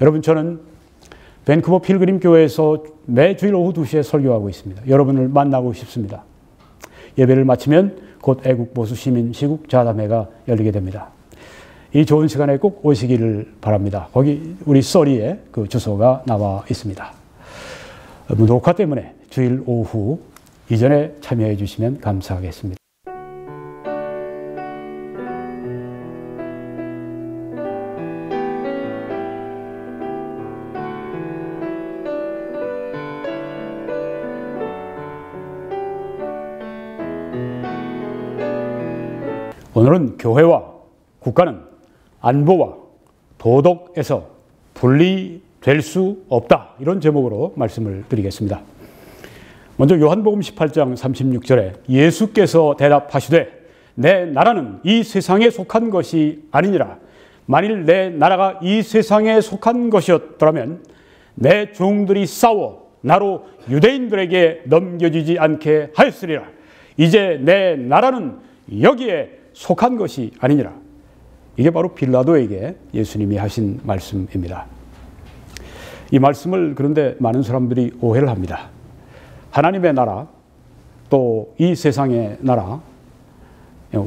여러분, 저는 밴쿠버 필그림 교회에서 매주일 오후 2시에 설교하고 있습니다. 여러분을 만나고 싶습니다. 예배를 마치면 곧 애국 보수 시민 시국 자담회가 열리게 됩니다. 이 좋은 시간에 꼭 오시기를 바랍니다. 거기 우리 써리에 그 주소가 나와 있습니다. 녹화 때문에 주일 오후 이전에 참여해 주시면 감사하겠습니다. 오늘은 교회와 국가는 안보와 도덕에서 분리될 수 없다, 이런 제목으로 말씀을 드리겠습니다. 먼저 요한복음 18장 36절에 예수께서 대답하시되 내 나라는 이 세상에 속한 것이 아니니라. 만일 내 나라가 이 세상에 속한 것이었더라면 내 종들이 싸워 나로 유대인들에게 넘겨지지 않게 하였으리라. 이제 내 나라는 여기에 속한 것이 아니니라. 이게 바로 빌라도에게 예수님이 하신 말씀입니다. 이 말씀을 그런데 많은 사람들이 오해를 합니다. 하나님의 나라, 또 이 세상의 나라,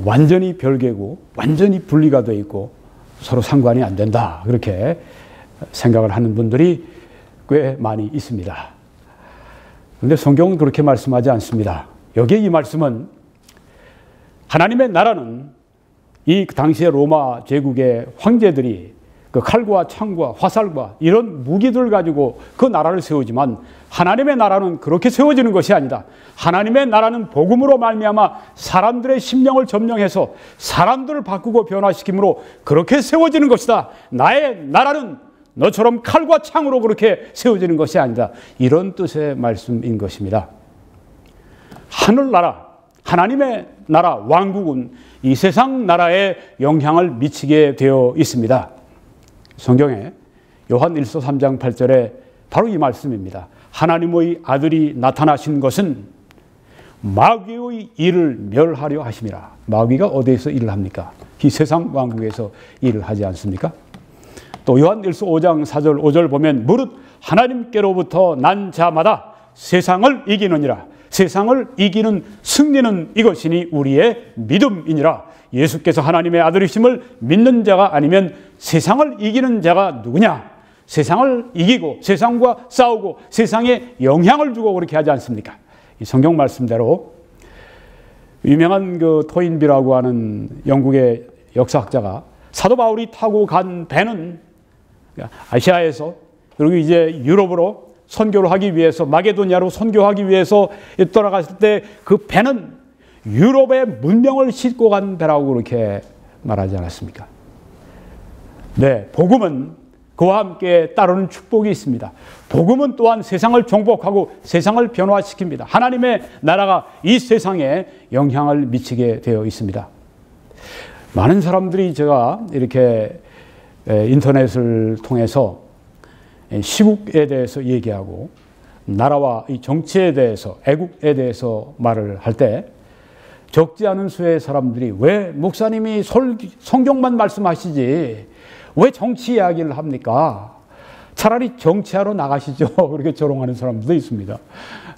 완전히 별개고 완전히 분리가 되어 있고 서로 상관이 안 된다, 그렇게 생각을 하는 분들이 꽤 많이 있습니다. 그런데 성경은 그렇게 말씀하지 않습니다. 여기에 이 말씀은 하나님의 나라는 이 당시의 로마 제국의 황제들이 그 칼과 창과 화살과 이런 무기들 가지고 그 나라를 세우지만 하나님의 나라는 그렇게 세워지는 것이 아니다. 하나님의 나라는 복음으로 말미암아 사람들의 심령을 점령해서 사람들을 바꾸고 변화시킴으로 그렇게 세워지는 것이다. 나의 나라는 너처럼 칼과 창으로 그렇게 세워지는 것이 아니다. 이런 뜻의 말씀인 것입니다. 하늘나라, 하나님의 나라, 왕국은 이 세상 나라에 영향을 미치게 되어 있습니다. 성경에 요한 1서 3장 8절에 바로 이 말씀입니다. 하나님의 아들이 나타나신 것은 마귀의 일을 멸하려 하심이라. 마귀가 어디에서 일을 합니까? 이 세상 왕국에서 일을 하지 않습니까? 또 요한 1서 5장 4절 5절 보면 무릇 하나님께로부터 난 자마다 세상을 이기느니라. 세상을 이기는 승리는 이것이니 우리의 믿음이니라. 예수께서 하나님의 아들이심을 믿는 자가 아니면 세상을 이기는 자가 누구냐? 세상을 이기고 세상과 싸우고 세상에 영향을 주고 그렇게 하지 않습니까? 이 성경 말씀대로 유명한 그 토인비라고 하는 영국의 역사학자가 사도 바울이 타고 간 배는 아시아에서 그리고 이제 유럽으로 선교를 하기 위해서 마게도니아로 선교하기 위해서 떠나갔을 때 그 배는 유럽의 문명을 싣고 간 배라고 그렇게 말하지 않았습니까? 네, 복음은 그와 함께 따르는 축복이 있습니다. 복음은 또한 세상을 정복하고 세상을 변화시킵니다. 하나님의 나라가 이 세상에 영향을 미치게 되어 있습니다. 많은 사람들이 제가 이렇게 인터넷을 통해서 시국에 대해서 얘기하고 나라와 이 정치에 대해서 애국에 대해서 말을 할 때 적지 않은 수의 사람들이 왜 목사님이 성경만 말씀하시지 왜 정치 이야기를 합니까? 차라리 정치하러 나가시죠. 그렇게 조롱하는 사람들도 있습니다.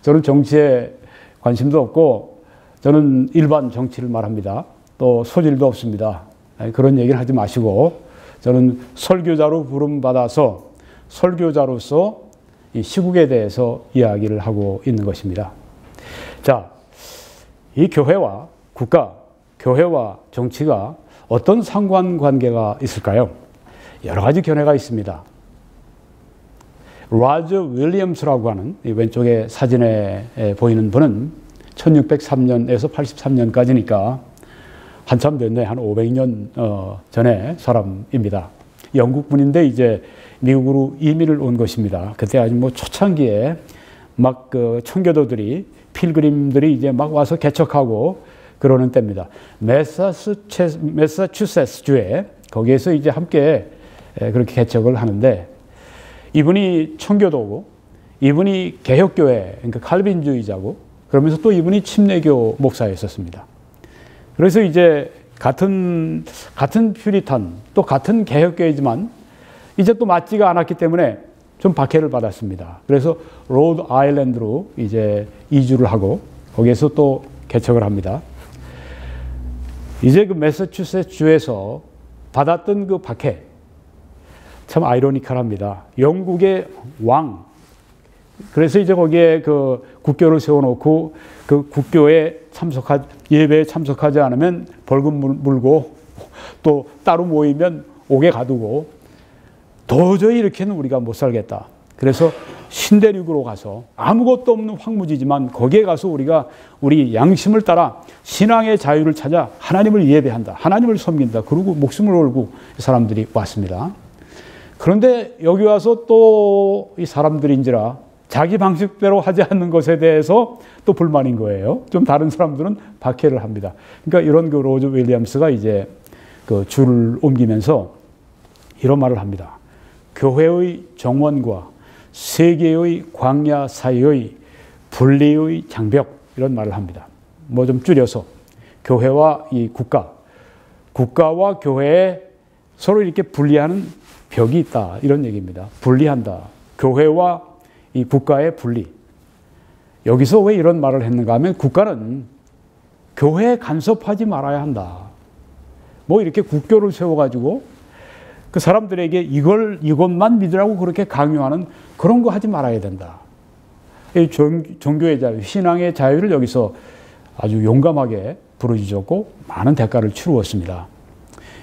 저는 정치에 관심도 없고 저는 일반 정치를 말합니다. 또 소질도 없습니다. 그런 얘기를 하지 마시고 저는 설교자로 부름받아서 설교자로서 이 시국에 대해서 이야기를 하고 있는 것입니다. 자, 이 교회와 국가, 교회와 정치가 어떤 상관관계가 있을까요? 여러 가지 견해가 있습니다. 로저 윌리엄스라고 하는 이 왼쪽에 사진에 보이는 분은 1603년에서 83년까지니까 한참 됐네. 한 500년 전의 사람입니다. 영국 분인데 이제 미국으로 이민을 온 것입니다. 그때 아주 뭐 초창기에 막 그 청교도들이 필그림들이 이제 막 와서 개척하고 그러는 때입니다. 매사추세츠주에 거기에서 이제 함께 그렇게 개척을 하는데 이분이 청교도고 이분이 개혁교회 그러니까 칼빈주의자고 그러면서 또 이분이 침례교 목사였었습니다. 그래서 이제 같은 퓨리탄 또 같은 개혁교회지만 이제 또 맞지가 않았기 때문에 좀 박해를 받았습니다. 그래서 로드 아일랜드로 이제 이주를 하고 거기에서 또 개척을 합니다. 이제 그 매사추세츠 주에서 받았던 그 박해 참 아이러니컬합니다. 영국의 왕, 그래서 이제 거기에 그 국교를 세워놓고 그 국교에 예배에 참석하지 않으면 벌금 물고 또 따로 모이면 옥에 가두고 도저히 이렇게는 우리가 못 살겠다. 그래서 신대륙으로 가서 아무것도 없는 황무지지만 거기에 가서 우리가 우리 양심을 따라 신앙의 자유를 찾아 하나님을 예배한다. 하나님을 섬긴다. 그리고 목숨을 걸고 사람들이 왔습니다. 그런데 여기 와서 또 이 사람들인지라 자기 방식대로 하지 않는 것에 대해서 또 불만인 거예요. 좀 다른 사람들은 박해를 합니다. 그러니까 이런 그 로즈 윌리엄스가 이제 그 줄을 옮기면서 이런 말을 합니다. 교회의 정원과 세계의 광야 사이의 분리의 장벽, 이런 말을 합니다. 뭐 좀 줄여서 교회와 이 국가와 교회에 서로 이렇게 분리하는 벽이 있다, 이런 얘기입니다. 분리한다. 교회와 이 국가의 분리. 여기서 왜 이런 말을 했는가 하면 국가는 교회에 간섭하지 말아야 한다. 뭐 이렇게 국교를 세워가지고 그 사람들에게 이것만 믿으라고 그렇게 강요하는 그런 거 하지 말아야 된다. 이 종교의 자유, 신앙의 자유를 여기서 아주 용감하게 부르짖었고 많은 대가를 치루었습니다.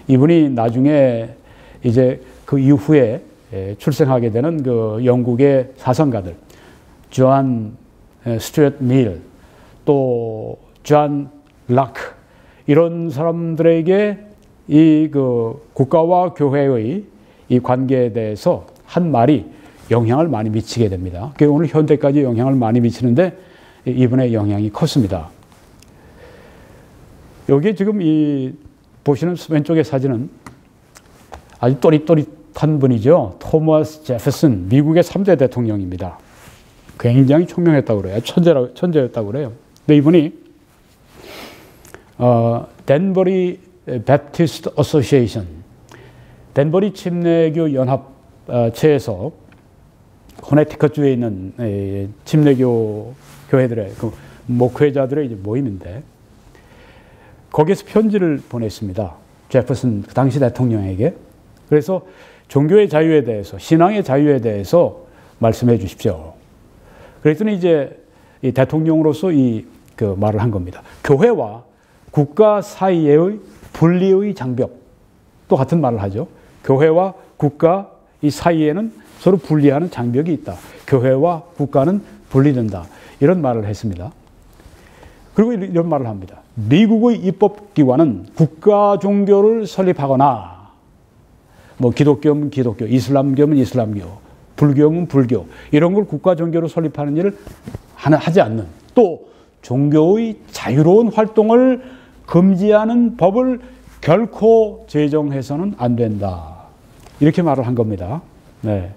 이분이 나중에 이제 그 이후에 출생하게 되는 그 영국의 사상가들, 존 스튜어트 밀, 또 존 락크, 이런 사람들에게 이 그 국가와 교회의 이 관계에 대해서 한 말이 영향을 많이 미치게 됩니다. 오늘 현대까지 영향을 많이 미치는데 이분의 영향이 컸습니다. 여기 지금 이 보시는 왼쪽의 사진은 아주 또릿또릿한 분이죠. 토머스 제퍼슨, 미국의 3대 대통령입니다. 굉장히 총명했다고 그래요. 천재였다고 그래요. 근데 이분이 댄버리 베프티스트 어소시에이션, 댄버리 침례교 연합체에서 코네티컷주에 있는 침례교 교회들의 그 목회자들의 이제 모임인데 거기에서 편지를 보냈습니다. 제퍼슨 그 당시 대통령에게. 그래서 종교의 자유에 대해서, 신앙의 자유에 대해서 말씀해 주십시오. 그랬더니 이제 이 대통령으로서 그 말을 한 겁니다. 교회와 국가 사이의 분리의 장벽, 또 같은 말을 하죠. 교회와 국가 이 사이에는 서로 분리하는 장벽이 있다. 교회와 국가는 분리된다. 이런 말을 했습니다. 그리고 이런 말을 합니다. 미국의 입법기관은 국가 종교를 설립하거나 뭐 기독교면 기독교, 이슬람교면 이슬람교, 불교면 불교, 이런 걸 국가 종교로 설립하는 일을 하지 않는, 또 종교의 자유로운 활동을 금지하는 법을 결코 제정해서는 안 된다. 이렇게 말을 한 겁니다. 네.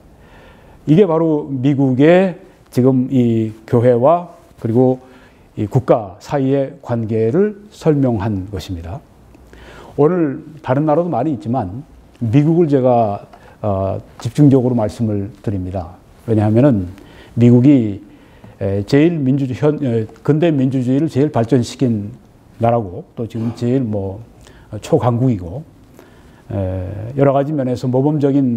이게 바로 미국의 지금 이 교회와 그리고 이 국가 사이의 관계를 설명한 것입니다. 오늘 다른 나라도 많이 있지만 미국을 제가 집중적으로 말씀을 드립니다. 왜냐하면은 미국이 제일 근대 민주주의를 제일 발전시킨 나라고, 또 지금 제일 뭐 초강국이고, 여러 가지 면에서 모범적이지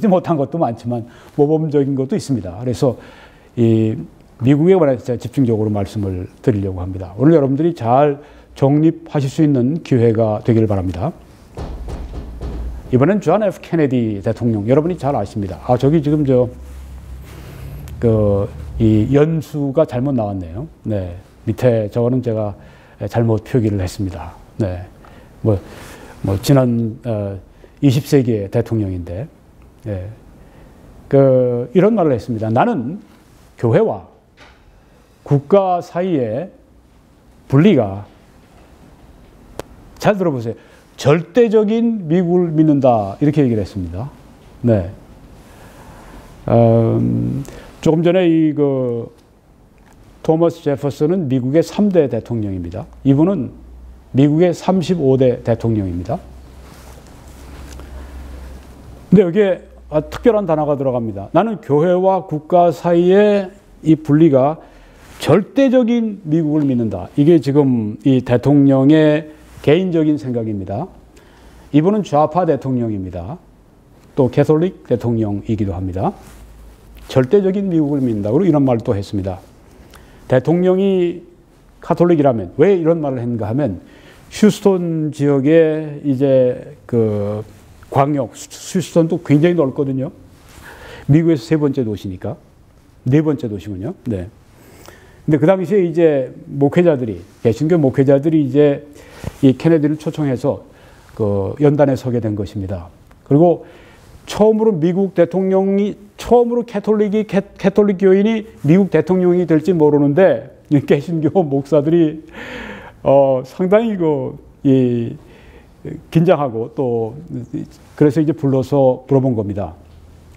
못한 것도 많지만 모범적인 것도 있습니다. 그래서 이 미국에 관해서 제가 집중적으로 말씀을 드리려고 합니다. 오늘 여러분들이 잘 정립하실 수 있는 기회가 되기를 바랍니다. 이번엔 존 F. 케네디 대통령, 여러분이 잘 아십니다. 저기 지금 이 연수가 잘못 나왔네요. 네. 밑에 저거는 제가 잘못 표기를 했습니다. 네. 뭐 지난 20세기의 대통령인데, 네. 이런 말을 했습니다. 나는 교회와 국가 사이의 분리가, 잘 들어보세요, 절대적인 미국을 믿는다, 이렇게 얘기를 했습니다. 네. 조금 전에 토머스 제퍼슨은 미국의 3대 대통령입니다. 이분은 미국의 35대 대통령입니다. 근데 여기에 특별한 단어가 들어갑니다. 나는 교회와 국가 사이의 이 분리가 절대적인 미국을 믿는다. 이게 지금 이 대통령의 개인적인 생각입니다. 이분은 좌파 대통령입니다. 또 캐톨릭 대통령이기도 합니다. 절대적인 미국을 믿는다. 그리고 이런 말을 또 했습니다. 대통령이 카톨릭이라면 왜 이런 말을 했는가 하면 휴스턴 지역에 이제 그 광역, 휴스턴도 굉장히 넓거든요. 미국에서 세 번째 도시니까. 네 번째 도시군요. 네. 근데 그 당시에 이제 목회자들이, 개신교 목회자들이 이제 이 케네디를 초청해서 그 연단에 서게 된 것입니다. 그리고 처음으로 미국 대통령이, 처음으로 캐톨릭 교인이 미국 대통령이 될지 모르는데, 개신교 목사들이, 상당히 긴장하고 또, 그래서 이제 불러서 물어본 겁니다.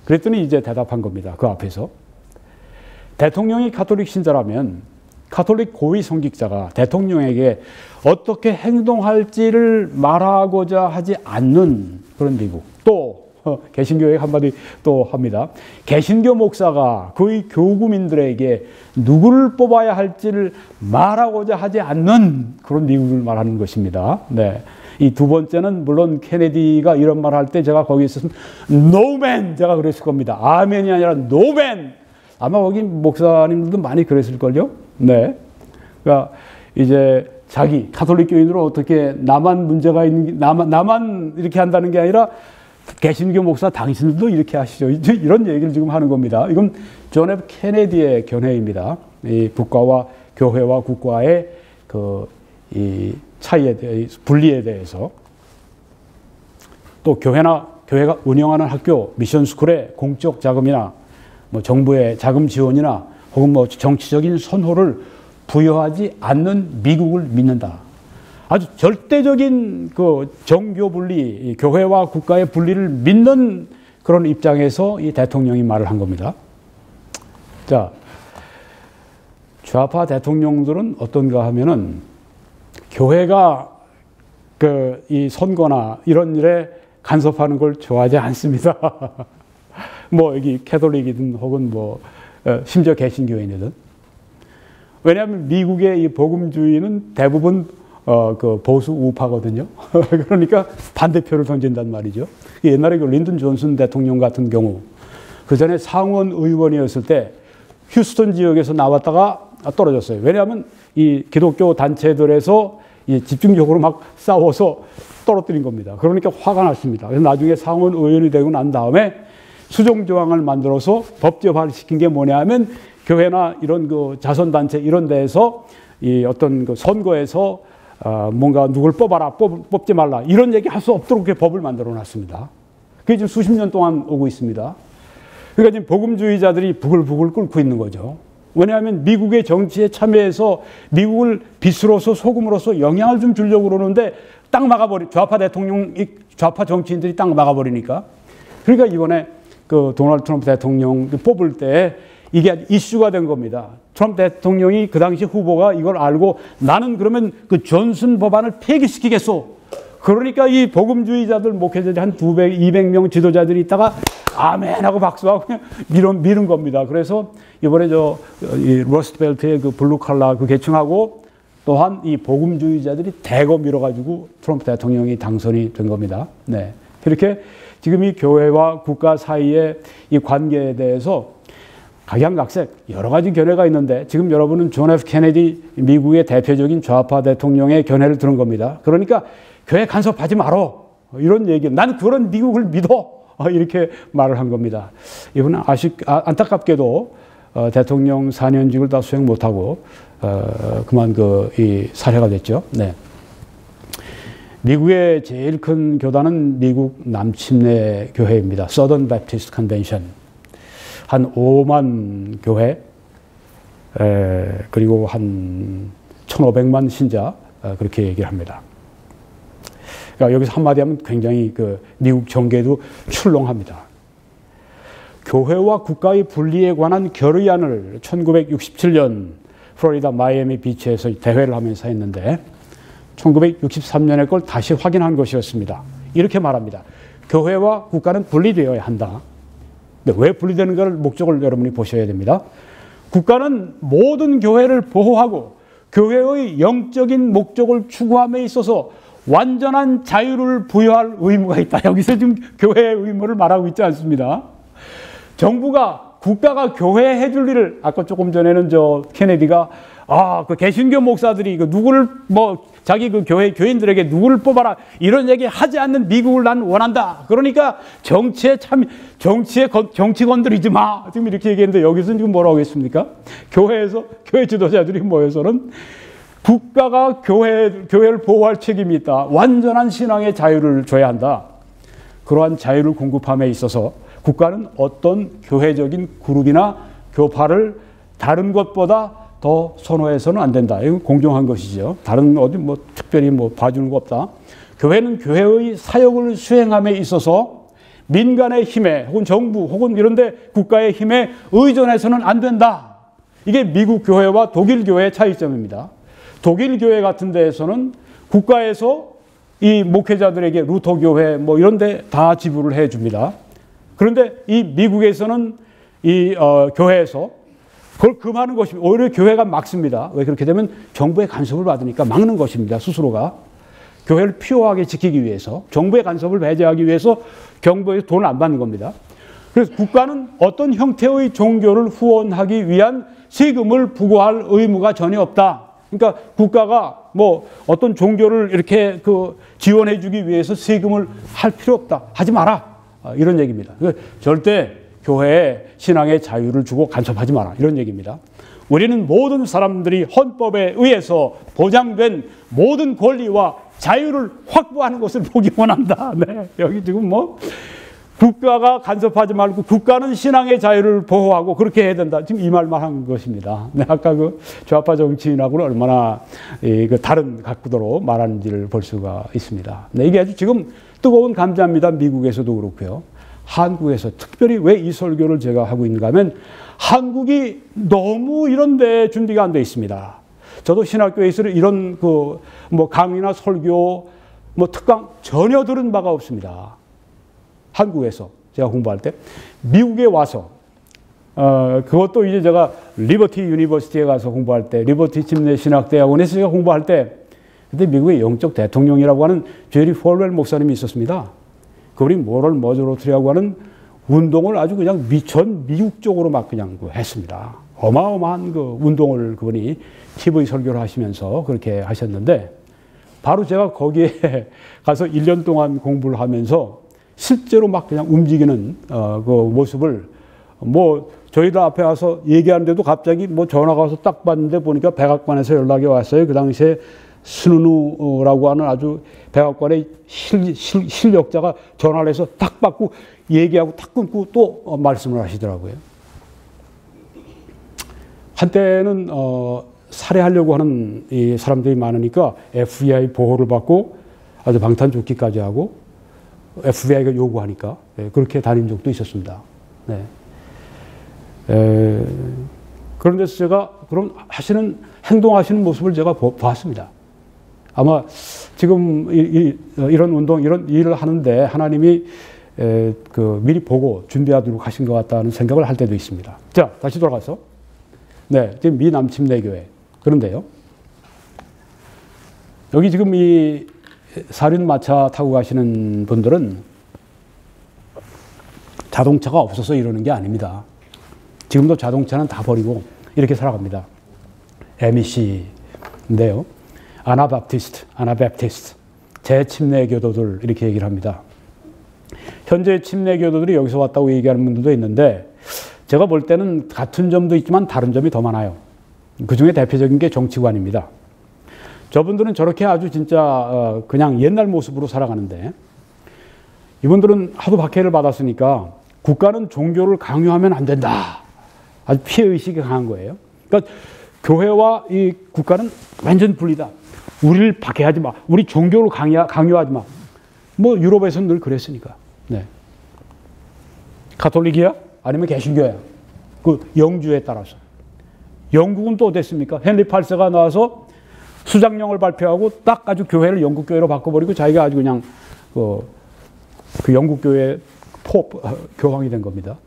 그랬더니 이제 대답한 겁니다. 그 앞에서. 대통령이 카톨릭 신자라면 카톨릭 고위 성직자가 대통령에게 어떻게 행동할지를 말하고자 하지 않는 그런 미국. 또 개신교에 한마디 또 합니다. 개신교 목사가 그의 교구민들에게 누구를 뽑아야 할지를 말하고자 하지 않는 그런 미국을 말하는 것입니다. 네. 이 두 번째는 물론 케네디가 이런 말 할 때 제가 거기 있었으면 No man! 제가 그랬을 겁니다. 아멘이 아니라 No man! 아마 거기 목사님들도 많이 그랬을걸요? 네. 그러니까 이제 자기 가톨릭 교인으로 어떻게 나만 문제가 있는, 나만 이렇게 한다는 게 아니라 개신교 목사 당신들도 이렇게 하시죠. 이런 얘기를 지금 하는 겁니다. 이건 존 F 케네디의 견해입니다. 이 국가와 교회와 국가의 이 차이에 대해, 분리에 대해서. 또 교회가 운영하는 학교, 미션 스쿨의 공적 자금이나 뭐 정부의 자금 지원이나 혹은 뭐 정치적인 선호를 부여하지 않는 미국을 믿는다. 아주 절대적인 그 정교 분리, 교회와 국가의 분리를 믿는 그런 입장에서 이 대통령이 말을 한 겁니다. 자, 좌파 대통령들은 어떤가 하면은 교회가 이 선거나 이런 일에 간섭하는 걸 좋아하지 않습니다. 뭐 여기 캐톨릭이든 혹은 뭐 심지어 개신교인이든. 왜냐하면 미국의 이 복음주의는 대부분 그 보수 우파거든요. 그러니까 반대표를 던진단 말이죠. 옛날에 그 린든 존슨 대통령 같은 경우 그 전에 상원 의원이었을 때 휴스턴 지역에서 나왔다가 떨어졌어요. 왜냐하면 이 기독교 단체들에서 이 집중적으로 막 싸워서 떨어뜨린 겁니다. 그러니까 화가 났습니다. 그래서 나중에 상원 의원이 되고 난 다음에 수정 조항을 만들어서 법제화를 시킨 게 뭐냐 하면 교회나 이런 그 자선단체 이런 데에서 이 어떤 그 선거에서 뭔가 누굴 뽑아라, 뽑지 말라 이런 얘기 할 수 없도록 그렇게 법을 만들어 놨습니다. 그게 지금 수십 년 동안 오고 있습니다. 그러니까 지금 복음주의자들이 부글부글 끓고 있는 거죠. 왜냐하면 미국의 정치에 참여해서 미국을 빛으로서 소금으로서 영향을 좀 주려고 그러는데 딱 좌파 정치인들이 딱 막아버리니까. 그러니까 이번에 그 도널드 트럼프 대통령 뽑을 때 이게 이슈가 된 겁니다. 트럼프 대통령이 그 당시 후보가 이걸 알고 나는 그러면 그 존슨 법안을 폐기시키겠소. 그러니까 이 복음주의자들 목회자들 한 200명 지도자들이 있다가 아멘하고 박수하고 그냥 미룬 겁니다. 그래서 이번에 이 러스트벨트의 그 블루 칼라 그 계층하고 또한 이 복음주의자들이 대거 밀어가지고 트럼프 대통령이 당선이 된 겁니다. 네. 이렇게 지금 이 교회와 국가 사이의 이 관계에 대해서 각양각색 여러 가지 견해가 있는데 지금 여러분은 존 F 케네디 미국의 대표적인 좌파 대통령의 견해를 들은 겁니다. 그러니까 교회 간섭하지 말어. 이런 얘기. 난 그런 미국을 믿어. 이렇게 말을 한 겁니다. 이분은 안타깝게도 대통령 4년직을 다 수행 못하고 그만 이 살해가 됐죠. 네. 미국의 제일 큰 교단은 미국 남침내 교회입니다. Southern Baptist Convention. 한 5만 교회, 그리고 한 1,500만 신자, 그렇게 얘기를 합니다. 그러니까 여기서 한마디 하면 굉장히 미국 정계도 출렁합니다. 교회와 국가의 분리에 관한 결의안을 1967년 플로리다 마이애미 비치에서 대회를 하면서 했는데 1963년에 걸 다시 확인한 것이었습니다. 이렇게 말합니다. 교회와 국가는 분리되어야 한다. 근데 왜 분리되는 걸 목적을 여러분이 보셔야 됩니다. 국가는 모든 교회를 보호하고 교회의 영적인 목적을 추구함에 있어서 완전한 자유를 부여할 의무가 있다. 여기서 지금 교회의 의무를 말하고 있지 않습니다. 정부가, 국가가 교회에 해줄 일을, 아까 조금 전에는 케네디가, 그 개신교 목사들이 누구를, 자기 그 교인들에게 누구를 뽑아라, 이런 얘기 하지 않는 미국을 난 원한다. 그러니까 정치 건드리지 마. 지금 이렇게 얘기했는데 여기서 지금 뭐라고 하겠습니까? 교회 지도자들이 모여서는 국가가 교회를 보호할 책임이 있다. 완전한 신앙의 자유를 줘야 한다. 그러한 자유를 공급함에 있어서 국가는 어떤 교회적인 그룹이나 교파를 다른 것보다 더 선호해서는 안 된다. 이건 공정한 것이죠. 다른 어디 특별히 봐주는 거 없다. 교회는 교회의 사역을 수행함에 있어서 민간의 힘에 혹은 정부 혹은 이런데 국가의 힘에 의존해서는 안 된다. 이게 미국 교회와 독일 교회의 차이점입니다. 독일 교회 같은 데에서는 국가에서 이 목회자들에게 루터 교회 이런 데 다 지불을 해 줍니다. 그런데 이 미국에서는 이 교회에서 그걸 금하는 것입니다. 오히려 교회가 막습니다. 왜 그렇게 되면 정부의 간섭을 받으니까 막는 것입니다. 스스로가. 교회를 피오하게 지키기 위해서, 정부의 간섭을 배제하기 위해서 정부에서 돈을 안 받는 겁니다. 그래서 국가는 어떤 형태의 종교를 후원하기 위한 세금을 부과할 의무가 전혀 없다. 그러니까 국가가 어떤 종교를 이렇게 지원해 주기 위해서 세금을 할 필요 없다. 하지 마라. 이런 얘기입니다. 절대 교회에 신앙의 자유를 주고 간섭하지 마라. 이런 얘기입니다. 우리는 모든 사람들이 헌법에 의해서 보장된 모든 권리와 자유를 확보하는 것을 보기 원한다. 네. 여기 지금 국가가 간섭하지 말고 국가는 신앙의 자유를 보호하고 그렇게 해야 된다. 지금 이 말만 한 것입니다. 네, 아까 좌파 정치인하고는 얼마나 다른 각도로 말하는지를 볼 수가 있습니다. 네, 이게 아주 지금 뜨거운 감자입니다. 미국에서도 그렇고요. 한국에서 특별히 왜 이 설교를 제가 하고 있는가 하면 한국이 너무 이런 데 준비가 안 돼 있습니다. 저도 신학교에서 이런 강의나 설교, 특강 전혀 들은 바가 없습니다. 한국에서 제가 공부할 때 미국에 와서 그것도 이제 제가 리버티 유니버시티에 가서 공부할 때 리버티 침례신학대학원에서 제가 공부할 때 그때 미국의 영적 대통령이라고 하는 제리 폴웰 목사님이 있었습니다. 그분이 모럴 머저로트리라고 하는 운동을 아주 그냥 전 미국적으로 막 그냥 했습니다. 어마어마한 운동을 그분이 TV 설교를 하시면서 그렇게 하셨는데 바로 제가 거기에 가서 1년 동안 공부를 하면서 실제로 막 그냥 움직이는 그 모습을 저희들 앞에 와서 얘기하는데도 갑자기 전화가 와서 딱 봤는데 보니까 백악관에서 연락이 왔어요. 그 당시에 스누누라고 하는 아주 백악관의 실력자가 전화를 해서 딱 받고 얘기하고 딱 끊고 또 말씀을 하시더라고요. 한때는 살해하려고 하는 이 사람들이 많으니까 FBI 보호를 받고 아주 방탄조끼까지 하고 FBI가 요구하니까 그렇게 다닌 적도 있었습니다. 네. 그런 데서 제가 그런 행동하시는 모습을 제가 봤습니다. 아마 지금 이런 운동, 이런 일을 하는데 하나님이 미리 보고 준비하도록 하신 것 같다는 생각을 할 때도 있습니다. 자, 다시 돌아가서. 네, 지금 미 남침내교회. 그런데요. 여기 지금 이 사륜마차 타고 가시는 분들은 자동차가 없어서 이러는 게 아닙니다. 지금도 자동차는 다 버리고 이렇게 살아갑니다. MEC인데요. 아나바프티스트, 재침례교도들 이렇게 얘기를 합니다. 현재 침례교도들이 여기서 왔다고 얘기하는 분들도 있는데 제가 볼 때는 같은 점도 있지만 다른 점이 더 많아요. 그중에 대표적인 게 정치관입니다. 저분들은 저렇게 아주 진짜 그냥 옛날 모습으로 살아가는데 이분들은 하도 박해를 받았으니까 국가는 종교를 강요하면 안 된다. 아주 피해의식이 강한 거예요. 그러니까 교회와 이 국가는 완전 분리다. 우리를 박해하지 마. 우리 종교를 강요하지 마. 유럽에서는 늘 그랬으니까. 네. 가톨릭이야? 아니면 개신교야? 그 영주에 따라서. 영국은 또 어땠습니까? 헨리 8세가 나와서 수장령을 발표하고 딱 아주 교회를 영국 교회로 바꿔버리고 자기가 아주 그냥 그 영국 교회 교황이 된 겁니다.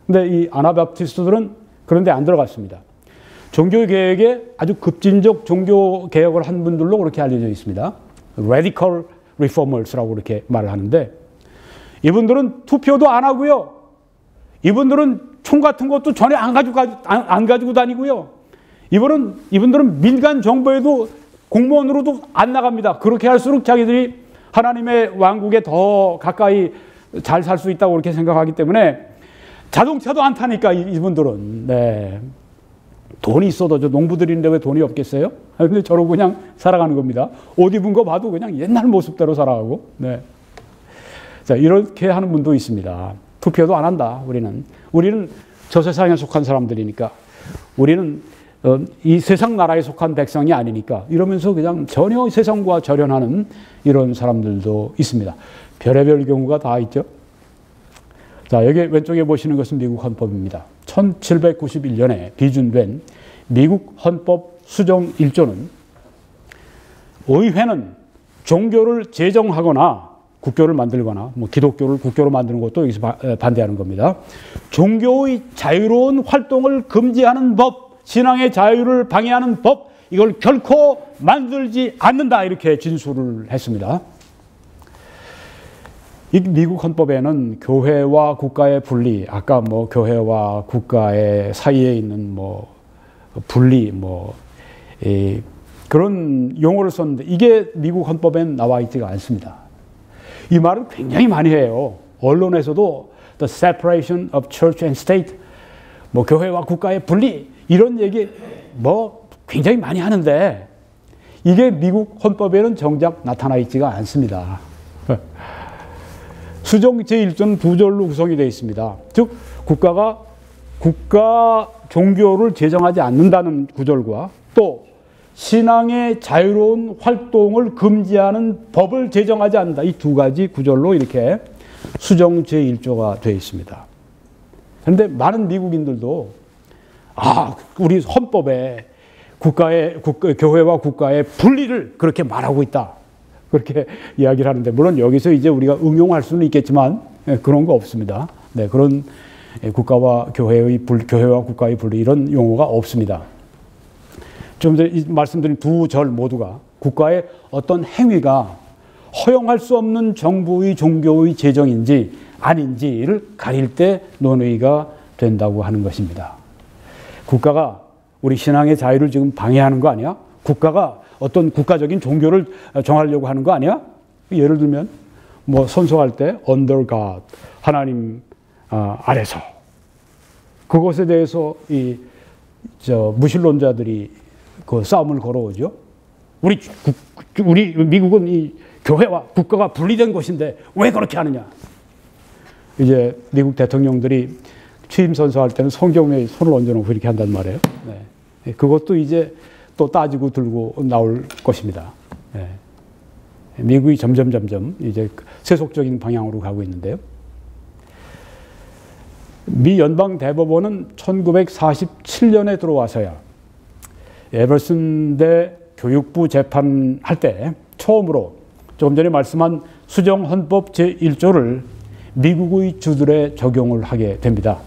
근데 이 아나바프티스트들은 그런데 안 들어갔습니다. 종교개혁에 아주 급진적 종교개혁을 한 분들로 그렇게 알려져 있습니다. Radical Reformers라고 그렇게 말을 하는데, 이분들은 투표도 안 하고요. 이분들은 총 같은 것도 전혀 안 가지고 다니고요. 이분들은 민간 정부에도 공무원으로도 안 나갑니다. 그렇게 할수록 자기들이 하나님의 왕국에 더 가까이 잘 살 수 있다고 그렇게 생각하기 때문에 자동차도 안 타니까 이분들은. 네. 돈이 있어도 저 농부들인데 왜 돈이 없겠어요? 근데 저러고 그냥 살아가는 겁니다. 옷 입은 거 봐도 그냥 옛날 모습대로 살아가고. 네. 자, 이렇게 하는 분도 있습니다. 투표도 안 한다. 우리는 저 세상에 속한 사람들이니까, 우리는 이 세상 나라에 속한 백성이 아니니까, 이러면서 그냥 전혀 세상과 절연하는 이런 사람들도 있습니다. 별의별 경우가 다 있죠. 자, 여기 왼쪽에 보시는 것은 미국 헌법입니다. 1791년에 비준된 미국 헌법 수정 1조는 의회는 종교를 제정하거나 국교를 만들거나 뭐 기독교를 국교로 만드는 것도 여기서 반대하는 겁니다. 종교의 자유로운 활동을 금지하는 법, 신앙의 자유를 방해하는 법, 이걸 결코 만들지 않는다, 이렇게 진술을 했습니다. 이 미국 헌법에는 교회와 국가의 분리, 아까 뭐 교회와 국가의 사이에 있는 뭐 분리, 그런 용어를 썼는데, 이게 미국 헌법엔 나와 있지가 않습니다. 이 말을 굉장히 많이 해요. 언론에서도 the separation of church and state, 뭐 교회와 국가의 분리, 이런 얘기 뭐 굉장히 많이 하는데, 이게 미국 헌법에는 정작 나타나 있지가 않습니다. 수정 제1조는 두 절로 구성이 되어 있습니다. 즉, 국가 종교를 제정하지 않는다는 구절과 또 신앙의 자유로운 활동을 금지하는 법을 제정하지 않는다, 이 두 가지 구절로 이렇게 수정 제1조가 되어 있습니다. 그런데 많은 미국인들도 우리 헌법에 교회와 국가의 분리를 그렇게 말하고 있다, 그렇게 이야기를 하는데, 물론 여기서 이제 우리가 응용할 수는 있겠지만 그런 거 없습니다. 네, 그런 국가와 국가의 분리, 이런 용어가 없습니다. 좀 전에 말씀드린 두 절 모두가 국가의 어떤 행위가 허용할 수 없는 정부의 종교의 제정인지 아닌지를 가릴 때 논의가 된다고 하는 것입니다. 국가가 우리 신앙의 자유를 지금 방해하는 거 아니야? 국가가 어떤 국가적인 종교를 정하려고 하는 거 아니야? 예를 들면 뭐 선서할 때 under God, 하나님 아래서, 그것에 대해서 무신론자들이 그 싸움을 걸어오죠. 우리 미국은 이 교회와 국가가 분리된 곳인데 왜 그렇게 하느냐? 이제 미국 대통령들이 취임 선서할 때는 성경에 손을 얹어놓고 이렇게 한단 말이에요. 네. 그것도 이제 또 따지고 들고 나올 것입니다. 네. 미국이 점점 이제 세속적인 방향으로 가고 있는데요. 미 연방 대법원은 1947년에 들어와서야 에버슨 교육부 재판할 때 처음으로 조금 전에 말씀한 수정 헌법 제1조를 미국의 주들에 적용을 하게 됩니다.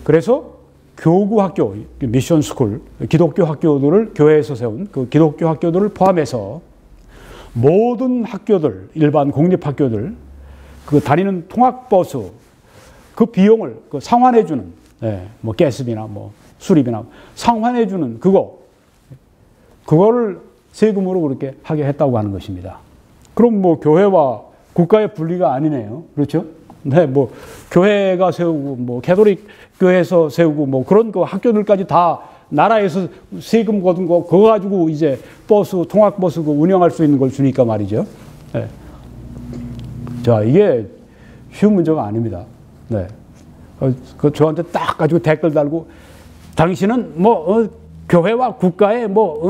그래서 교구 학교, 미션 스쿨, 기독교 학교들을 교회에서 세운 그 기독교 학교들을 포함해서 모든 학교들, 일반 공립 학교들, 그 다니는 통학버스 그 비용을 상환해주는, 뭐 가스비나 뭐 수리비나 상환해주는 그거를 세금으로 그렇게 하게 했다고 하는 것입니다. 그럼 뭐 교회와 국가의 분리가 아니네요. 그렇죠? 네, 뭐 교회가 세우고 뭐 캐톨릭 교회에서 세우고 뭐 그런 그 학교들까지 다 나라에서 세금 거둔 거 그거 가지고 이제 통학버스 운영할 수 있는 걸 주니까 말이죠. 네. 자, 이게 쉬운 문제가 아닙니다. 네. 저한테 딱 가지고 댓글 달고, 당신은 교회와 국가의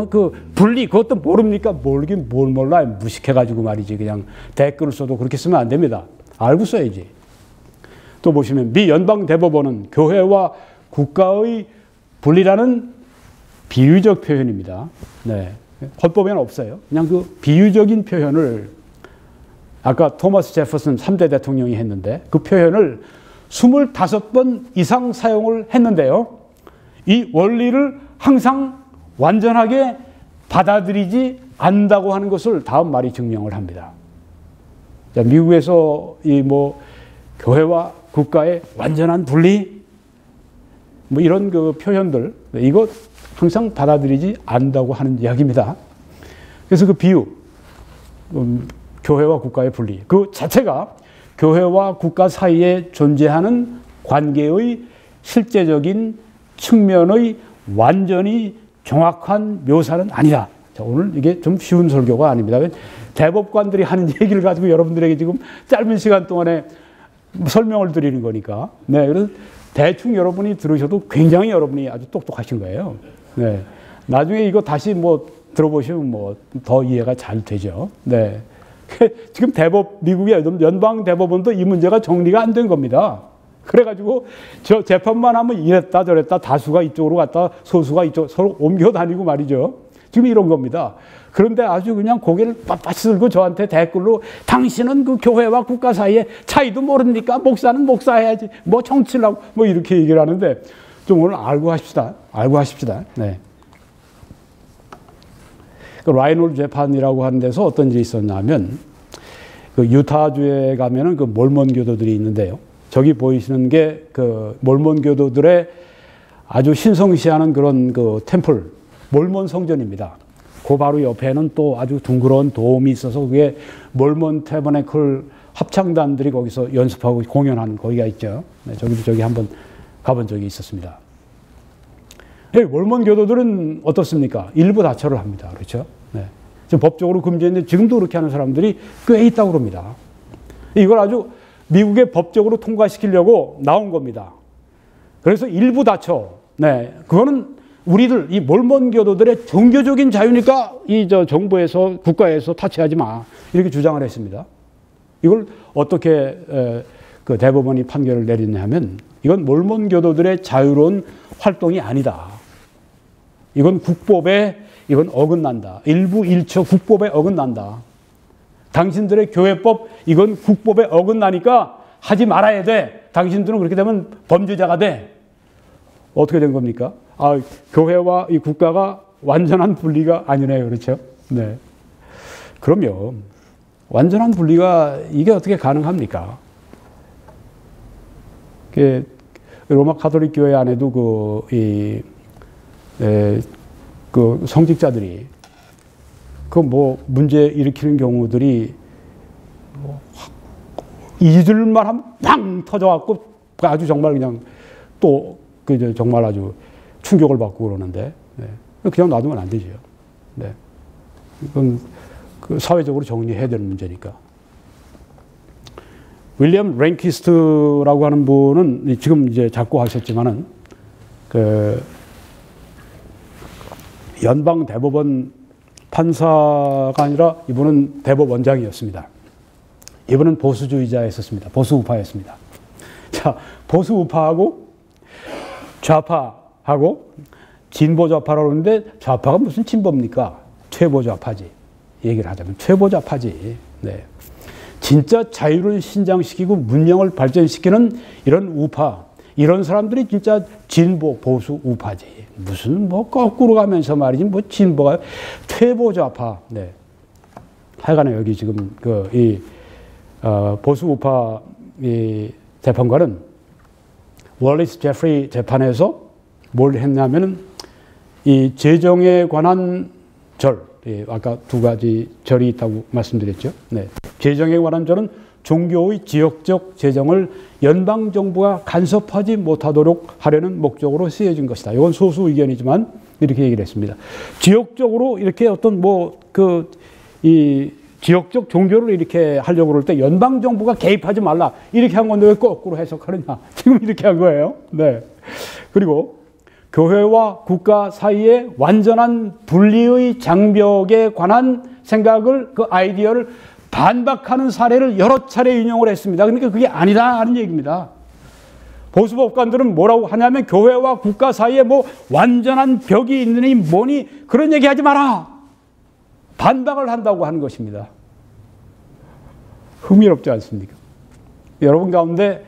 그 분리 그것도 모릅니까? 모르긴 뭘 몰라요. 무식해가지고 말이지. 그냥 댓글을 써도 그렇게 쓰면 안 됩니다. 알고 써야지. 또 보시면 미 연방 대법원은 교회와 국가의 분리라는 비유적 표현입니다. 네. 헌법에는 없어요. 그냥 그 비유적인 표현을 아까 토마스 제퍼슨 3대 대통령이 했는데 그 표현을 25번 이상 사용을 했는데요. 이 원리를 항상 완전하게 받아들이지 않는다고 하는 것을 다음 말이 증명을 합니다. 자, 미국에서 이 뭐 교회와 국가의 완전한 분리 뭐 이런 그 표현들 이거 항상 받아들이지 않는다고 하는 이야기입니다. 그래서 그 비유 교회와 국가의 분리 그 자체가 교회와 국가 사이에 존재하는 관계의 실제적인 측면의 완전히 정확한 묘사는 아니다. 자, 오늘 이게 좀 쉬운 설교가 아닙니다. 대법관들이 하는 얘기를 가지고 여러분들에게 지금 짧은 시간 동안에 설명을 드리는 거니까. 네, 그래서 대충 여러분이 들으셔도 굉장히 여러분이 아주 똑똑하신 거예요. 네, 나중에 이거 다시 뭐 들어보시면 뭐 더 이해가 잘 되죠. 네, 지금 미국의 연방 대법원도 이 문제가 정리가 안 된 겁니다. 그래가지고 저 재판만 하면 이랬다 저랬다 다수가 이쪽으로 갔다 소수가 이쪽 서로 옮겨 다니고 말이죠. 지금 이런 겁니다. 그런데 아주 그냥 고개를 빳빳이 들고 저한테 댓글로 당신은 그 교회와 국가 사이에 차이도 모릅니까? 목사는 목사해야지. 뭐 정치를 하고 뭐 이렇게 얘기를 하는데 좀 오늘 알고 하십시다. 알고 하십시다. 네. 그 라이놀드 재판이라고 하는 데서 어떤 일이 있었냐면 그 유타주에 가면은 그 몰몬 교도들이 있는데요. 저기 보이시는 게 그 몰몬 교도들의 아주 신성시하는 그런 그 템플, 몰몬 성전입니다. 그 바로 옆에는 또 아주 둥그런 돔이 있어서 그게 몰몬 태버네클 합창단들이 거기서 연습하고 공연하는 거기가 있죠. 네, 저기 한번 가본 적이 있었습니다. 네, 몰몬 교도들은 어떻습니까? 일부 다처를 합니다. 그렇죠? 네. 지금 법적으로 금지했는데 지금도 그렇게 하는 사람들이 꽤 있다고 그럽니다. 이걸 아주 미국의 법적으로 통과시키려고 나온 겁니다. 그래서 일부 다처. 네, 그거는 우리들 이 몰몬 교도들의 종교적인 자유니까 이 정부에서 국가에서 타치하지 마 이렇게 주장을 했습니다. 이걸 어떻게 그 대법원이 판결을 내렸냐면 이건 몰몬 교도들의 자유로운 활동이 아니다. 이건 국법에 이건 어긋난다. 일부 일처 국법에 어긋난다. 당신들의 교회법 이건 국법에 어긋나니까 하지 말아야 돼. 당신들은 그렇게 되면 범죄자가 돼. 어떻게 된 겁니까? 아, 교회와 이 국가가 완전한 분리가 아니네요. 그렇죠? 네. 그러면 완전한 분리가 이게 어떻게 가능합니까? 로마 가톨릭 교회 안에도 그 성직자들이 그 뭐 문제 일으키는 경우들이 뭐 잊을만 하면 팡 터져갖고 아주 정말 그냥 또 그 정말 아주 충격을 받고 그러는데 네. 그냥 놔두면 안 되죠. 네. 이건 그 사회적으로 정리해야 되는 문제니까. 윌리엄 랭키스트라고 하는 분은 지금 이제 작고하셨지만은 그 연방 대법원 판사가 아니라 이분은 대법원장이었습니다. 이분은 보수주의자였었습니다. 보수 우파였습니다. 자, 보수 우파하고 좌파하고 진보 좌파라고 그러는데 좌파가 무슨 진보입니까? 퇴보 좌파지. 얘기를 하자면 퇴보 좌파지. 네. 진짜 자유를 신장시키고 문명을 발전시키는 이런 우파, 이런 사람들이 진짜 진보 보수 우파지. 무슨 뭐 거꾸로 가면서 말이지 뭐 진보가 퇴보 좌파. 네. 하여간에 여기 지금 보수 우파 이 재판관은 월리스 제프리 재판에서 뭘 했냐면은 이 재정에 관한 아까 두 가지 절이 있다고 말씀드렸죠. 네. 재정에 관한 절은 종교의 지역적 재정을 연방정부가 간섭하지 못하도록 하려는 목적으로 쓰여진 것이다. 이건 소수 의견이지만 이렇게 얘기를 했습니다. 지역적으로 이렇게 어떤 지역적 종교를 이렇게 하려고 그럴 때 연방정부가 개입하지 말라. 이렇게 한 건데 왜 거꾸로 해석하느냐. 지금 이렇게 한 거예요. 네. 그리고 교회와 국가 사이의 완전한 분리의 장벽에 관한 생각을, 그 아이디어를 반박하는 사례를 여러 차례 인용을 했습니다. 그러니까 그게 아니다 하는 얘기입니다. 보수법관들은 뭐라고 하냐면 교회와 국가 사이에 뭐 완전한 벽이 있느니 뭐니 그런 얘기 하지 마라. 반박을 한다고 하는 것입니다. 흥미롭지 않습니까? 여러분 가운데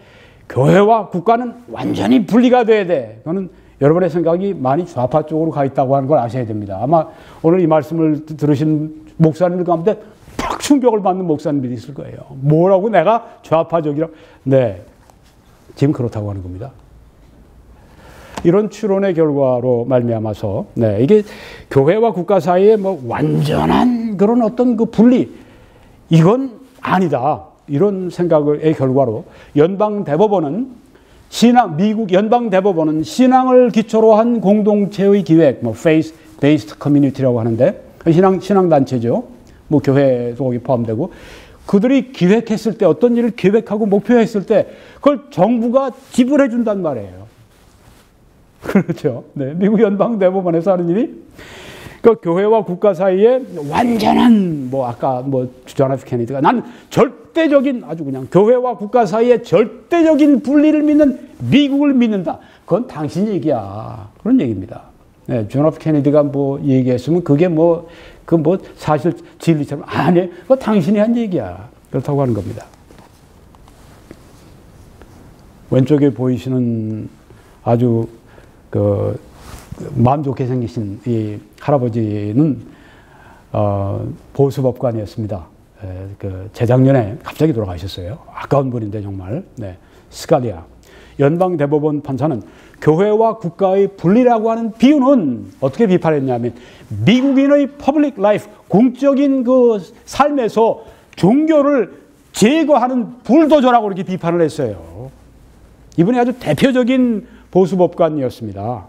교회와 국가는 완전히 분리가 돼야 돼. 그거는 여러분의 생각이 많이 좌파 쪽으로 가 있다고 하는 걸 아셔야 됩니다. 아마 오늘 이 말씀을 들으신 목사님들 가운데 팍 충격을 받는 목사님들이 있을 거예요. 뭐라고 내가 좌파적이라? 네, 지금 그렇다고 하는 겁니다. 이런 추론의 결과로 말미암아서 네, 이게 교회와 국가 사이에 뭐 완전한 그런 어떤 그 분리 이건 아니다. 이런 생각의 결과로 미국 연방 대법원은 신앙을 기초로 한 공동체의 기획, 뭐 faith based community라고 하는데 신앙 단체죠. 뭐 교회도 거기 포함되고 그들이 기획했을 때 어떤 일을 기획하고 목표했을 때 그걸 정부가 지불해 준단 말이에요. 그렇죠. 네, 미국 연방 대법원에서 하는 일이 그 교회와 국가 사이에 완전한 아까 존 F 케네디가 난 절대적인 아주 그냥 교회와 국가 사이에 절대적인 분리를 믿는 미국을 믿는다. 그건 당신 얘기야. 그런 얘기입니다. 네, 존 F 케네디가 얘기했으면 그게 사실 진리처럼 아니, 그거 당신이 한 얘기야. 그렇다고 하는 겁니다. 왼쪽에 보이시는 아주 마음 좋게 생기신 이 할아버지는 보수법관이었습니다. 재작년에 갑자기 돌아가셨어요. 아까운 분인데 정말. 네. 스칼리아. 연방대법원 판사는 교회와 국가의 분리라고 하는 비유는 어떻게 비판했냐면 미국인의 퍼블릭 라이프, 공적인 그 삶에서 종교를 제거하는 불도저라고 이렇게 비판을 했어요. 이분이 아주 대표적인 보수법관이었습니다.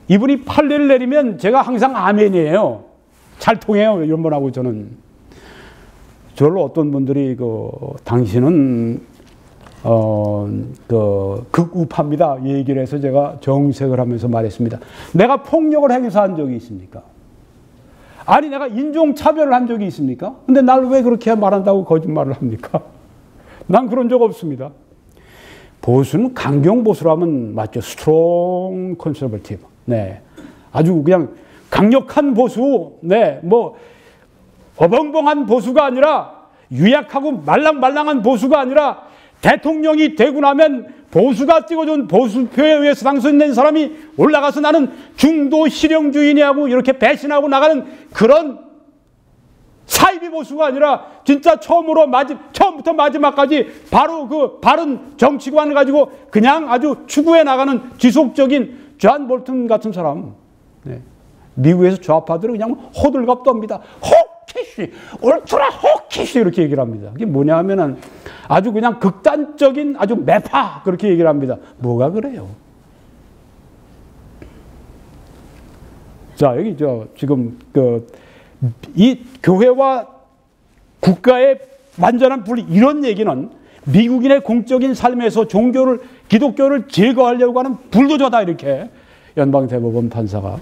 이분이 판례를 내리면 제가 항상 아멘이에요. 잘 통해요. 이런 분하고 저는. 저로 어떤 분들이 당신은 극우파입니다. 이 얘기를 해서 제가 정색을 하면서 말했습니다. 내가 폭력을 행사한 적이 있습니까? 아니 내가 인종차별을 한 적이 있습니까? 근데 날 왜 그렇게 말한다고 거짓말을 합니까? 난 그런 적 없습니다. 보수는 강경보수라면 맞죠. 스트롱 컨서버티브. 네. 아주 그냥 강력한 보수. 네. 어벙벙한 보수가 아니라 유약하고 말랑말랑한 보수가 아니라 대통령이 되고 나면 보수가 찍어준 보수표에 의해서 당선된 사람이 올라가서 나는 중도 실용주의냐고 이렇게 배신하고 나가는 그런 사이비 보수가 아니라 진짜 처음부터 마지막까지 바로 그 바른 정치관을 가지고 그냥 아주 추구해 나가는 지속적인 존 볼튼 같은 사람. 네. 미국에서 좌파들은 그냥 호들갑 떱니다. 호키시, 울트라 호키시 이렇게 얘기를 합니다. 그게 뭐냐 하면은 아주 그냥 극단적인 아주 매파 그렇게 얘기를 합니다. 뭐가 그래요? 자, 여기 지금 이 교회와 국가의 완전한 분리 이런 얘기는 미국인의 공적인 삶에서 기독교를 제거하려고 하는 불도저다 이렇게 연방대법원 판사가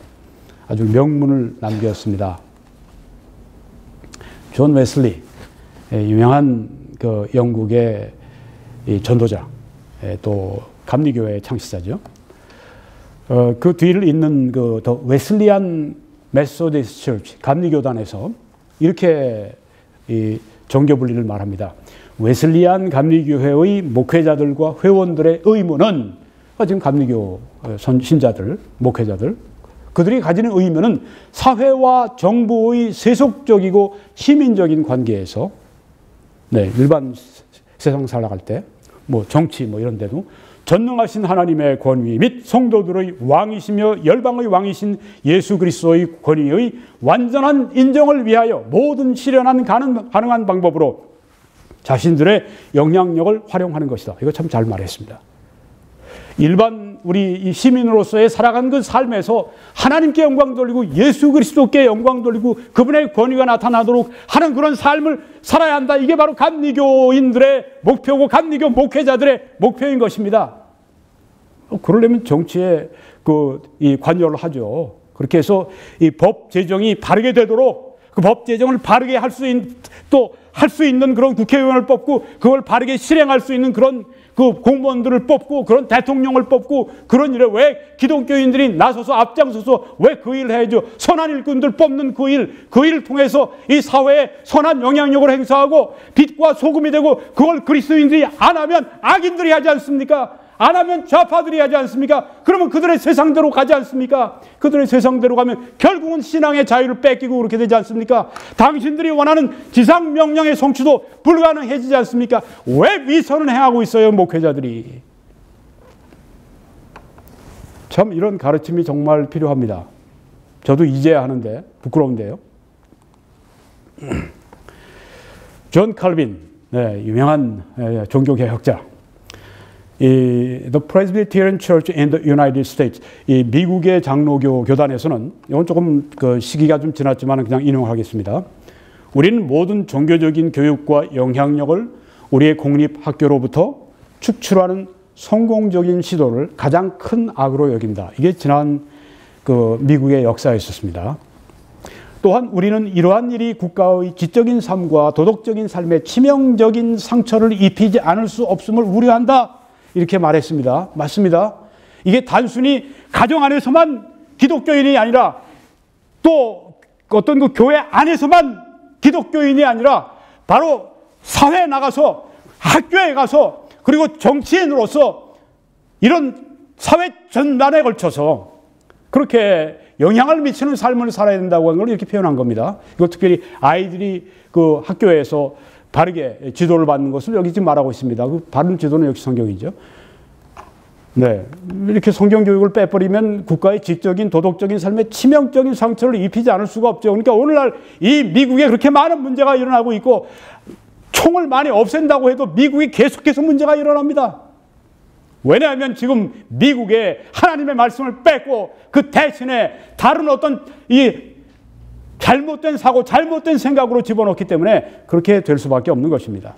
아주 명문을 남겼습니다. 존 웨슬리 유명한 영국의 전도자 또 감리교회의 창시자죠. 그 뒤를 잇는 더 웨슬리안 메소디스트 처치 감리교단에서 이렇게 이 종교 분리를 말합니다. 웨슬리안 감리교회의 목회자들과 회원들의 의무는 지금 감리교 신자들, 목회자들 그들이 가지는 의무는 사회와 정부의 세속적이고 시민적인 관계에서 일반 세상 살아갈 때 정치 이런 데도 전능하신 하나님의 권위 및 성도들의 왕이시며 열방의 왕이신 예수 그리스도의 권위의 완전한 인정을 위하여 모든 실현한 가능한 방법으로 자신들의 영향력을 활용하는 것이다. 이거 참 잘 말했습니다. 일반 우리 이 시민으로서의 살아간 그 삶에서 하나님께 영광 돌리고 예수 그리스도께 영광 돌리고 그분의 권위가 나타나도록 하는 그런 삶을 살아야 한다. 이게 바로 감리교인들의 목표고 감리교 목회자들의 목표인 것입니다. 그러려면 정치에 이 관여를 하죠. 그렇게 해서 이 법 제정이 바르게 되도록 그 법 제정을 바르게 할 수 있는 또 할 수 있는 그런 국회의원을 뽑고 그걸 바르게 실행할 수 있는 그런 그 공무원들을 뽑고 그런 대통령을 뽑고 그런 일에 왜 기독교인들이 나서서 앞장서서 왜 그 일을 해야죠? 선한 일꾼들 뽑는 그 일을 통해서 이 사회에 선한 영향력을 행사하고 빛과 소금이 되고 그걸 그리스도인들이 안 하면 악인들이 하지 않습니까? 안 하면 좌파들이 하지 않습니까? 그러면 그들의 세상대로 가지 않습니까? 그들의 세상대로 가면 결국은 신앙의 자유를 뺏기고 그렇게 되지 않습니까? 당신들이 원하는 지상 명령의 성취도 불가능해지지 않습니까? 왜 위선을 행하고 있어요, 목회자들이? 참 이런 가르침이 정말 필요합니다. 저도 이제야 하는데 부끄러운데요. 존 칼빈, 네, 유명한 종교개혁자. The Presbyterian Church in the United States, 이 미국의 장로교 교단에서는 이건 조금 그 시기가 좀 지났지만 그냥 인용하겠습니다. 우리는 모든 종교적인 교육과 영향력을 우리의 공립학교로부터 축출하는 성공적인 시도를 가장 큰 악으로 여긴다. 이게 지난 그 미국의 역사에 있었습니다. 또한 우리는 이러한 일이 국가의 지적인 삶과 도덕적인 삶에 치명적인 상처를 입히지 않을 수 없음을 우려한다. 이렇게 말했습니다. 맞습니다. 이게 단순히 가정 안에서만 기독교인이 아니라 또 어떤 그 교회 안에서만 기독교인이 아니라 바로 사회에 나가서 학교에 가서 그리고 정치인으로서 이런 사회 전반에 걸쳐서 그렇게 영향을 미치는 삶을 살아야 된다고 하는 걸 이렇게 표현한 겁니다. 이거 특별히 아이들이 그 학교에서 바르게 지도를 받는 것을 여기 지금 말하고 있습니다. 그 바른 지도는 역시 성경이죠. 네. 이렇게 성경 교육을 빼버리면 국가의 지적인 도덕적인 삶에 치명적인 상처를 입히지 않을 수가 없죠. 그러니까 오늘날 이 미국에 그렇게 많은 문제가 일어나고 있고 총을 많이 없앤다고 해도 미국이 계속해서 문제가 일어납니다. 왜냐하면 지금 미국에 하나님의 말씀을 뺏고 그 대신에 다른 어떤 이 잘못된 사고, 잘못된 생각으로 집어넣기 때문에 그렇게 될 수밖에 없는 것입니다.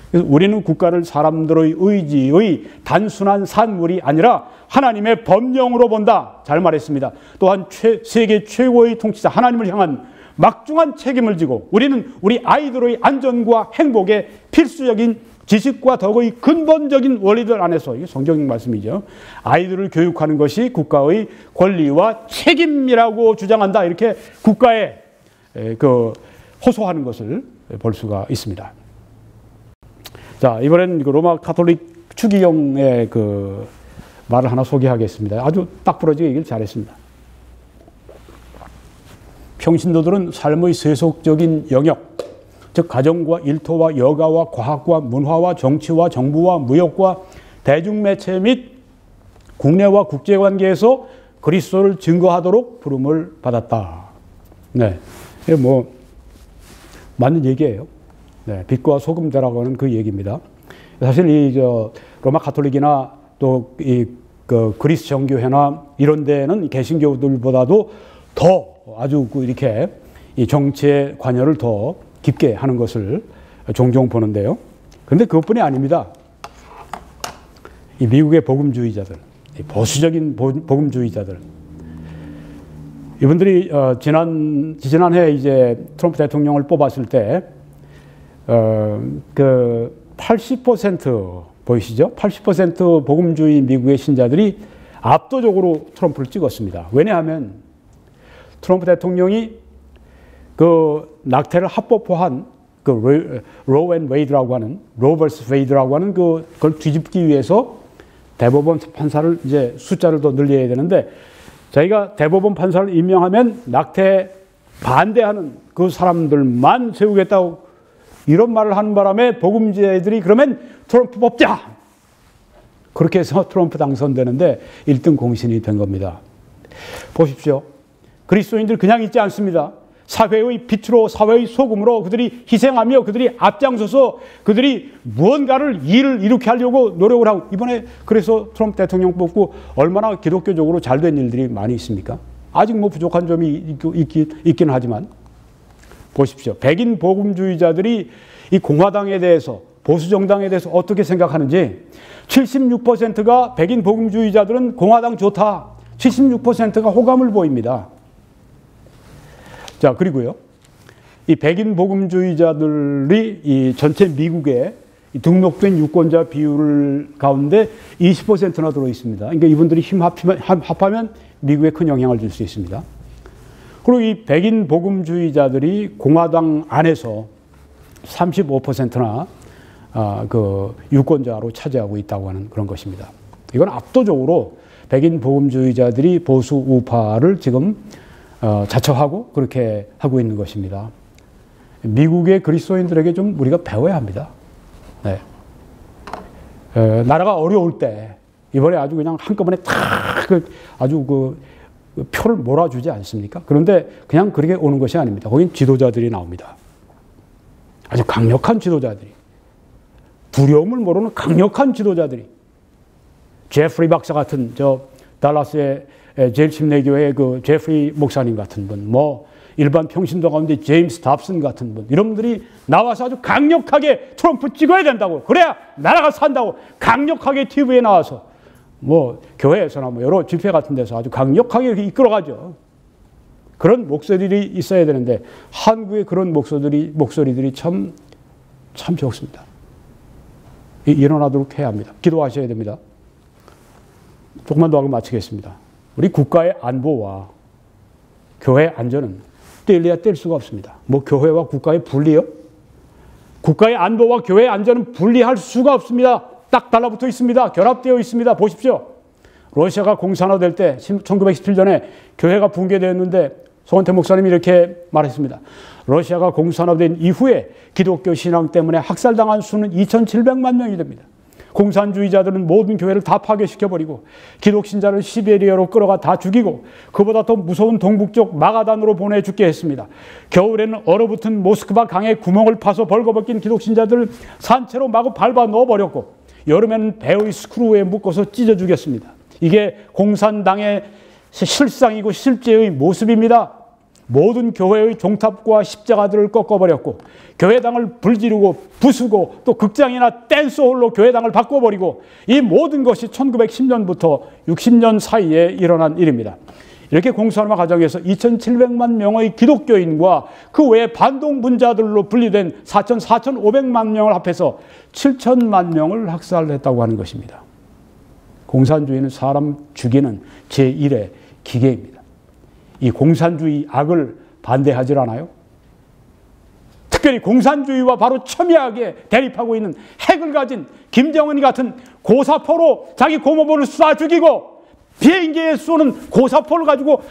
그래서 우리는 국가를 사람들의 의지의 단순한 산물이 아니라 하나님의 법령으로 본다. 잘 말했습니다. 또한 세계 최고의 통치자 하나님을 향한 막중한 책임을 지고 우리는 우리 아이들의 안전과 행복에 필수적인 지식과 덕의 근본적인 원리들 안에서, 이게 성경적 말씀이죠. 아이들을 교육하는 것이 국가의 권리와 책임이라고 주장한다. 이렇게 국가에 호소하는 것을 볼 수가 있습니다. 자, 이번엔 로마 가톨릭 추기경의 그 말을 하나 소개하겠습니다. 아주 딱 부러지게 얘기를 잘했습니다. 평신도들은 삶의 세속적인 영역, 즉 가정과 일터와 여가와 과학과 문화와 정치와 정부와 무역과 대중매체 및 국내와 국제관계에서 그리스도를 증거하도록 부름을 받았다. 네, 이게 뭐 맞는 얘기예요. 네, 빛과 소금되라고 하는 그 얘기입니다. 사실 이 로마 가톨릭이나 또 이 그리스 정교회나 이런 데는 개신교들보다도 더 아주 이렇게 이 정치에 관여를 더 깊게 하는 것을 종종 보는데요. 그런데 그것뿐이 아닙니다. 이 미국의 복음주의자들, 보수적인 복음주의자들, 이분들이 지난해 이제 트럼프 대통령을 뽑았을 때 그 80% 보이시죠? 80% 복음주의 미국의 신자들이 압도적으로 트럼프를 찍었습니다. 왜냐하면 트럼프 대통령이 그 낙태를 합법화한 그 로 앤 웨이드라고 하는 로 vs 웨이드라고 하는 그걸 뒤집기 위해서 대법원 판사를 이제 숫자를 더 늘려야 되는데 자기가 대법원 판사를 임명하면 낙태 반대하는 그 사람들만 세우겠다고 이런 말을 하는 바람에 복음주의자들이 그러면 트럼프 뽑자! 그렇게 해서 트럼프 당선되는데 1등 공신이 된 겁니다. 보십시오. 그리스도인들 그냥 있지 않습니다. 사회의 빛으로 사회의 소금으로 그들이 희생하며 그들이 앞장서서 그들이 무언가를 일을 이렇게 하려고 노력을 하고 이번에 그래서 트럼프 대통령 뽑고 얼마나 기독교적으로 잘된 일들이 많이 있습니까? 아직 뭐 부족한 점이 있긴 하지만 보십시오. 백인 복음주의자들이 이 공화당에 대해서 보수정당에 대해서 어떻게 생각하는지 76%가 백인 복음주의자들은 공화당 좋다. 76%가 호감을 보입니다. 자, 그리고요. 이 백인 복음주의자들이 이 전체 미국에 등록된 유권자 비율 가운데 20%나 들어 있습니다. 그러니까 이분들이 합하면 미국에 큰 영향을 줄 수 있습니다. 그리고 이 백인 복음주의자들이 공화당 안에서 35%나 그 유권자로 차지하고 있다고 하는 그런 것입니다. 이건 압도적으로 백인 복음주의자들이 보수 우파를 지금 자처하고 그렇게 하고 있는 것입니다. 미국의 그리스도인들에게 좀 우리가 배워야 합니다. 네. 나라가 어려울 때 이번에 아주 그냥 한꺼번에 아주 그 표를 몰아주지 않습니까? 그런데 그냥 그렇게 오는 것이 아닙니다. 거긴 지도자들이 나옵니다. 아주 강력한 지도자들이, 두려움을 모르는 강력한 지도자들이, 제프리 박사 같은 달라스의 제일 침례교회의 그 제프리 목사님 같은 분, 일반 평신도 가운데 제임스 답슨 같은 분, 이런 분들이 나와서 아주 강력하게 트럼프 찍어야 된다고, 그래야 나라가 산다고 강력하게 TV에 나와서 교회에서나 여러 집회 같은 데서 아주 강력하게 이끌어가죠. 그런 목소리들이 있어야 되는데 한국의 그런 목소리들이 참 적습니다. 일어나도록 해야 합니다. 기도하셔야 됩니다. 조금만 더 하고 마치겠습니다. 우리 국가의 안보와 교회의 안전은 뗄래야 뗄 수가 없습니다. 교회와 국가의 분리요? 국가의 안보와 교회의 안전은 분리할 수가 없습니다. 딱 달라붙어 있습니다. 결합되어 있습니다. 보십시오. 러시아가 공산화될 때 1917년에 교회가 붕괴되었는데 송원태 목사님이 이렇게 말했습니다. 러시아가 공산화된 이후에 기독교 신앙 때문에 학살당한 수는 2,700만 명이 됩니다. 공산주의자들은 모든 교회를 다 파괴시켜버리고 기독신자를 시베리아로 끌어가 다 죽이고 그보다 더 무서운 동북쪽 마가단으로 보내 죽게 했습니다. 겨울에는 얼어붙은 모스크바 강에 구멍을 파서 벌거벗긴 기독신자들을 산채로 마구 밟아 넣어버렸고 여름에는 배의 스크루에 묶어서 찢어 죽였습니다. 이게 공산당의 실상이고 실제의 모습입니다. 모든 교회의 종탑과 십자가들을 꺾어버렸고 교회당을 불지르고 부수고 또 극장이나 댄스홀로 교회당을 바꿔버리고 이 모든 것이 1910년부터 60년 사이에 일어난 일입니다. 이렇게 공산화 과정에서 2,700만 명의 기독교인과 그 외에 반동분자들로 분리된 4,500만 명을 합해서 7천만 명을 학살했다고 하는 것입니다. 공산주의는 사람 죽이는 제1의 기계입니다. 이 공산주의 악을 반대하지 않아요? 특별히 공산주의와 바로 첨예하게 대립하고 있는 핵을 가진 김정은이 같은 고사포로 자기 고모부를 쏴 죽이고 비행기에 쏘는 고사포를 가지고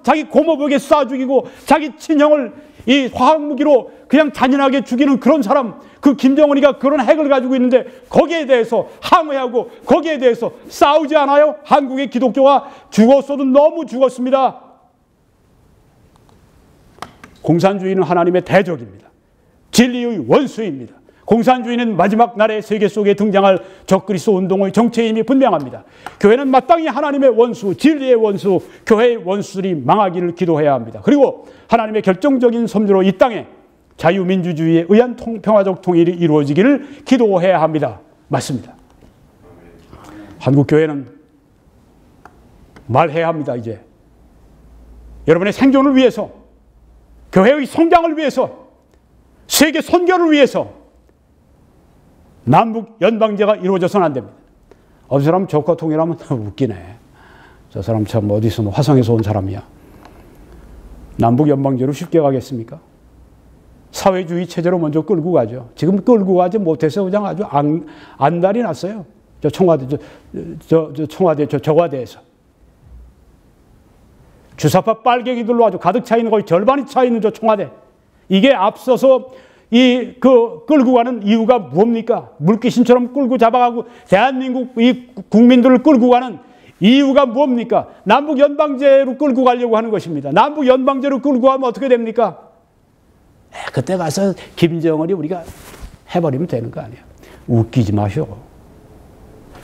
자기 고모부에게 쏴 죽이고 자기 친형을 이 화학무기로 그냥 잔인하게 죽이는 그런 사람, 그 김정은이가 그런 핵을 가지고 있는데 거기에 대해서 항의하고 거기에 대해서 싸우지 않아요? 한국의 기독교가 죽었어도 너무 죽었습니다. 공산주의는 하나님의 대적입니다. 진리의 원수입니다. 공산주의는 마지막 날의 세계 속에 등장할 적그리스도 운동의 정체임이 분명합니다. 교회는 마땅히 하나님의 원수, 진리의 원수, 교회의 원수들이 망하기를 기도해야 합니다. 그리고 하나님의 결정적인 섭리로 이 땅에 자유민주주의에 의한 평화적 통일이 이루어지기를 기도해야 합니다. 맞습니다. 한국교회는 말해야 합니다. 이제 여러분의 생존을 위해서, 교회의 성장을 위해서, 세계 선교를 위해서 남북 연방제가 이루어져서는 안 됩니다. 어느 사람 조카 통일하면 웃기네. 저 사람 참 어디서 화성에서 온 사람이야. 남북 연방제로 쉽게 가겠습니까? 사회주의 체제로 먼저 끌고 가죠. 지금 끌고 가지 못해서 그냥 아주 안달이 났어요. 청와대에서. 주사파 빨갱이들로 아주 가득 차 있는 거의 절반이 차 있는 저 청와대. 이게 앞서서 끌고 가는 이유가 뭡니까? 물귀신처럼 끌고 잡아가고 대한민국 이 국민들을 끌고 가는 이유가 뭡니까? 남북 연방제로 끌고 가려고 하는 것입니다. 남북 연방제로 끌고 가면 어떻게 됩니까? 그때 가서 김정은이 우리가 해버리면 되는 거 아니에요. 웃기지 마시오.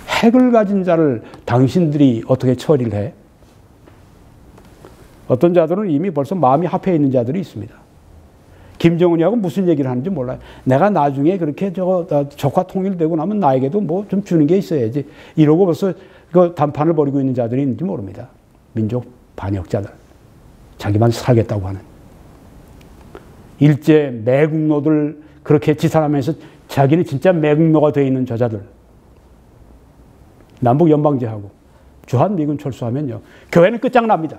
핵을 가진 자를 당신들이 어떻게 처리를 해? 어떤 자들은 이미 벌써 마음이 합해 있는 자들이 있습니다. 김정은이하고 무슨 얘기를 하는지 몰라요. 내가 나중에 그렇게 적화 통일되고 나면 나에게도 뭐 좀 주는 게 있어야지. 이러고 벌써 그 단판을 벌이고 있는 자들이 있는지 모릅니다. 민족 반역자들. 자기만 살겠다고 하는. 일제 매국노들 그렇게 지살하면서 자기는 진짜 매국노가 되어 있는 저자들, 남북 연방제하고 주한미군 철수하면요, 교회는 끝장납니다.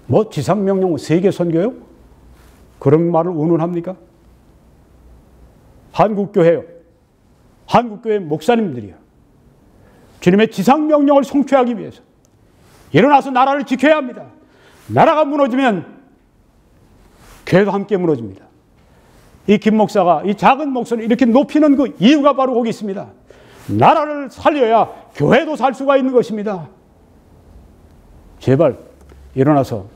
뭐 지상명령 세계 선교요? 그런 말을 운운합니까? 한국교회요, 한국교회 목사님들이요, 주님의 지상명령을 성취하기 위해서 일어나서 나라를 지켜야 합니다. 나라가 무너지면 교회도 함께 무너집니다. 이 김 목사가 이 작은 목소리를 이렇게 높이는 그 이유가 바로 거기 있습니다. 나라를 살려야 교회도 살 수가 있는 것입니다. 제발 일어나서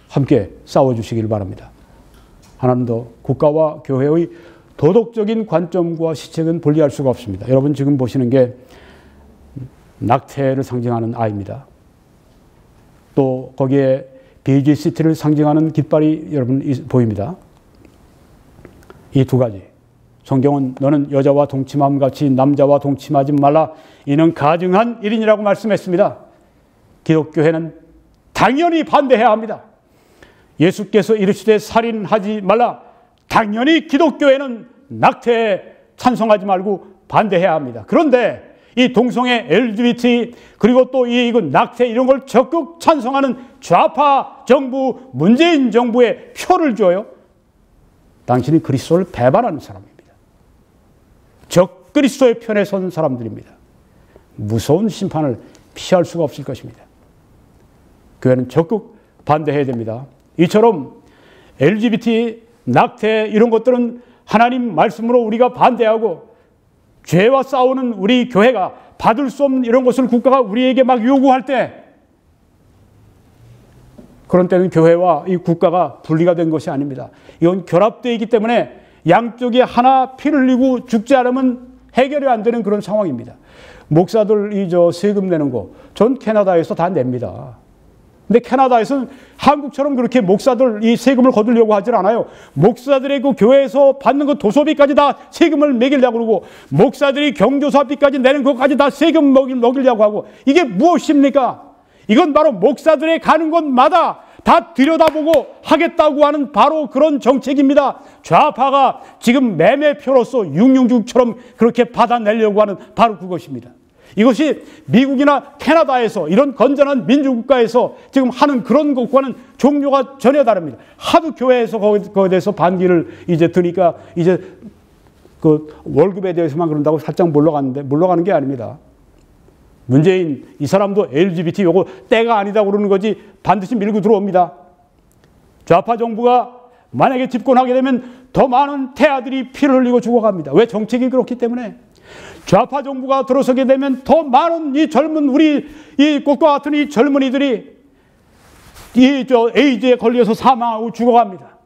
함께 싸워주시길 바랍니다. 하나님도 국가와 교회의 도덕적인 관점과 시책은 분리할 수가 없습니다. 여러분 지금 보시는 게 낙태를 상징하는 아이입니다. 또 거기에 베이지시티를 상징하는 깃발이 여러분 보입니다. 이 두 가지. 성경은 너는 여자와 동침함 같이 남자와 동침하지 말라. 이는 가증한 일이라고 말씀했습니다. 기독교회는 당연히 반대해야 합니다. 예수께서 이르시되 살인하지 말라. 당연히 기독교회는 낙태에 찬성하지 말고 반대해야 합니다. 그런데 이 동성애, LGBT 그리고 또 이 낙태 이런 걸 적극 찬성하는 좌파 정부, 문재인 정부에 표를 줘요. 당신이 그리스도를 배반하는 사람입니다. 적 그리스도의 편에 선 사람들입니다. 무서운 심판을 피할 수가 없을 것입니다. 교회는 적극 반대해야 됩니다. 이처럼 LGBT, 낙태 이런 것들은 하나님 말씀으로 우리가 반대하고 죄와 싸우는 우리 교회가 받을 수 없는 이런 것을 국가가 우리에게 막 요구할 때, 그런 때는 교회와 이 국가가 분리가 된 것이 아닙니다. 이건 결합되어 있기 때문에 양쪽이 하나 피를 흘리고 죽지 않으면 해결이 안 되는 그런 상황입니다. 목사들 세금 내는 거 전 캐나다에서 다 냅니다. 근데 캐나다에서는 한국처럼 그렇게 목사들 이 세금을 거두려고 하질 않아요. 목사들의 그 교회에서 받는 그 도서비까지 다 세금을 매기려고 그러고, 목사들이 경조사비까지 내는 것까지 다 세금 먹이려고 하고, 이게 무엇입니까? 이건 바로 목사들의 가는 곳마다 다 들여다보고 하겠다고 하는 바로 그런 정책입니다. 좌파가 지금 매매표로서 666처럼 그렇게 받아내려고 하는 바로 그것입니다. 이것이 미국이나 캐나다에서 이런 건전한 민주국가에서 지금 하는 그런 것과는 종류가 전혀 다릅니다. 하도 교회에서 거기에 대해서 반기를 이제 드니까 이제 그 월급에 대해서만 그런다고 살짝 물러가는 게 아닙니다. 문재인 이 사람도 LGBT 요거 때가 아니다 그러는 거지 반드시 밀고 들어옵니다. 좌파 정부가 만약에 집권하게 되면 더 많은 태아들이 피를 흘리고 죽어갑니다. 왜? 정책이 그렇기 때문에. 좌파 정부가 들어서게 되면 더 많은 이 젊은 우리 이 꽃과 같은 이 젊은이들이 에이즈에 걸려서 사망하고 죽어갑니다.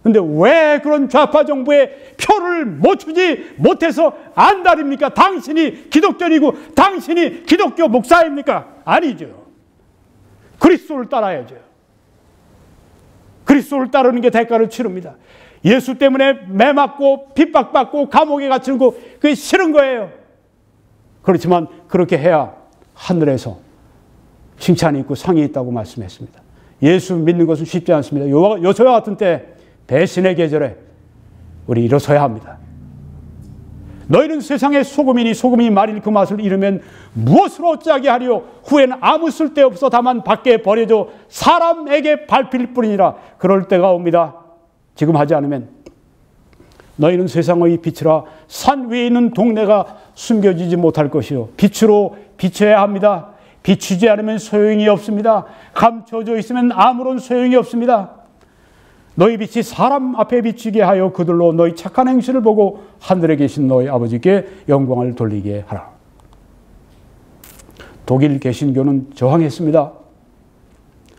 근데 왜 그런 좌파 정부의 표를 못 주지 못해서 안달입니까? 당신이 기독교인이고 당신이 기독교 목사입니까? 아니죠. 그리스도를 따라야죠. 그리스도를 따르는 게 대가를 치릅니다. 예수 때문에 매맞고 핍박받고 감옥에 갇히는 거 그게 싫은 거예요. 그렇지만 그렇게 해야 하늘에서 칭찬이 있고 상이 있다고 말씀했습니다. 예수 믿는 것은 쉽지 않습니다. 요소와 같은 때 배신의 계절에 우리 일어서야 합니다. 너희는 세상의 소금이니 소금이 만일 그 맛을 잃으면 무엇으로 어찌하게 하리요? 후에는 아무 쓸데없어 다만 밖에 버려져 사람에게 밟힐 뿐이니라. 그럴 때가 옵니다. 지금 하지 않으면 너희는 세상의 빛이라 산 위에 있는 동네가 숨겨지지 못할 것이요. 빛으로 비춰야 합니다. 비추지 않으면 소용이 없습니다. 감춰져 있으면 아무런 소용이 없습니다. 너희 빛이 사람 앞에 비치게 하여 그들로 너희 착한 행실을 보고 하늘에 계신 너희 아버지께 영광을 돌리게 하라. 독일 개신교는 저항했습니다.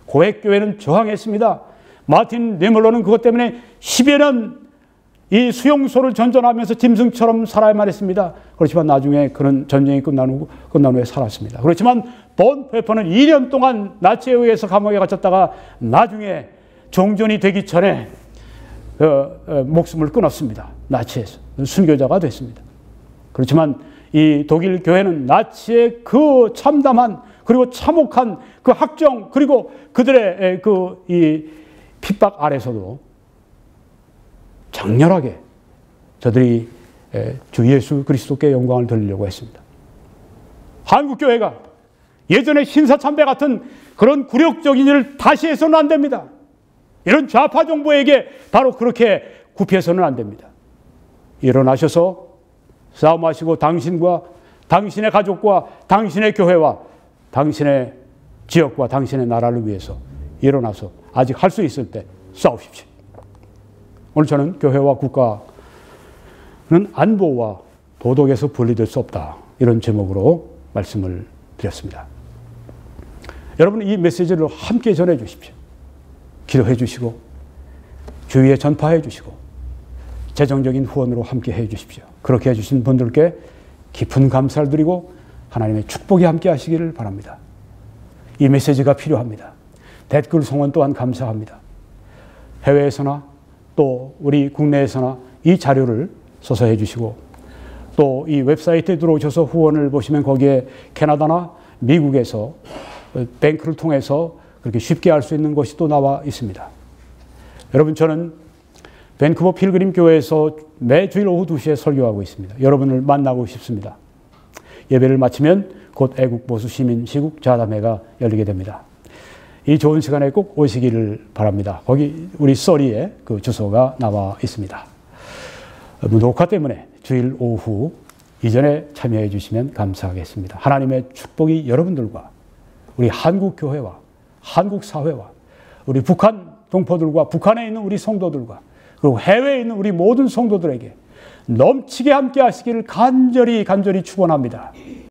고액교회는 저항했습니다. 마틴 니물러는 그것 때문에 10여 년 이 수용소를 전전하면서 짐승처럼 살아야만 했습니다. 그렇지만 나중에 그런 전쟁이 끝난 후에 살았습니다. 그렇지만 본페퍼는 2년 동안 나치에 의해서 감옥에 갇혔다가 나중에 종전이 되기 전에 목숨을 끊었습니다. 나치에서 순교자가 됐습니다. 그렇지만 이 독일 교회는 나치의 그 참담한 그리고 참혹한 그 학정 그리고 그들의 핍박 아래서도 장렬하게 저들이 주 예수 그리스도께 영광을 돌리려고 했습니다. 한국교회가 예전에 신사참배 같은 그런 굴욕적인 일을 다시 해서는 안 됩니다. 이런 좌파 정부에게 바로 그렇게 굽혀서는 안 됩니다. 일어나셔서 싸움하시고 당신과 당신의 가족과 당신의 교회와 당신의 지역과 당신의 나라를 위해서 일어나서 아직 할 수 있을 때 싸우십시오. 오늘 저는 교회와 국가는 안보와 도덕에서 분리될 수 없다. 이런 제목으로 말씀을 드렸습니다. 여러분 이 메시지를 함께 전해 주십시오. 기도해 주시고 주위에 전파해 주시고 재정적인 후원으로 함께 해 주십시오. 그렇게 해주신 분들께 깊은 감사를 드리고 하나님의 축복이 함께 하시기를 바랍니다. 이 메시지가 필요합니다. 댓글 성원 또한 감사합니다. 해외에서나 또 우리 국내에서나 이 자료를 써서 해주시고 또 이 웹사이트에 들어오셔서 후원을 보시면 거기에 캐나다나 미국에서 뱅크를 통해서 그렇게 쉽게 할 수 있는 것이 또 나와 있습니다. 여러분 저는 밴쿠버 필그림 교회에서 매주일 오후 2시에 설교하고 있습니다. 여러분을 만나고 싶습니다. 예배를 마치면 곧 애국보수 시민 시국 자담회가 열리게 됩니다. 이 좋은 시간에 꼭 오시기를 바랍니다. 거기 우리 써리에 그 주소가 나와 있습니다. 녹화 때문에 주일 오후 이전에 참여해 주시면 감사하겠습니다. 하나님의 축복이 여러분들과 우리 한국 교회와 한국 사회와 우리 북한 동포들과 북한에 있는 우리 성도들과 그리고 해외에 있는 우리 모든 성도들에게 넘치게 함께 하시기를 간절히 축원합니다.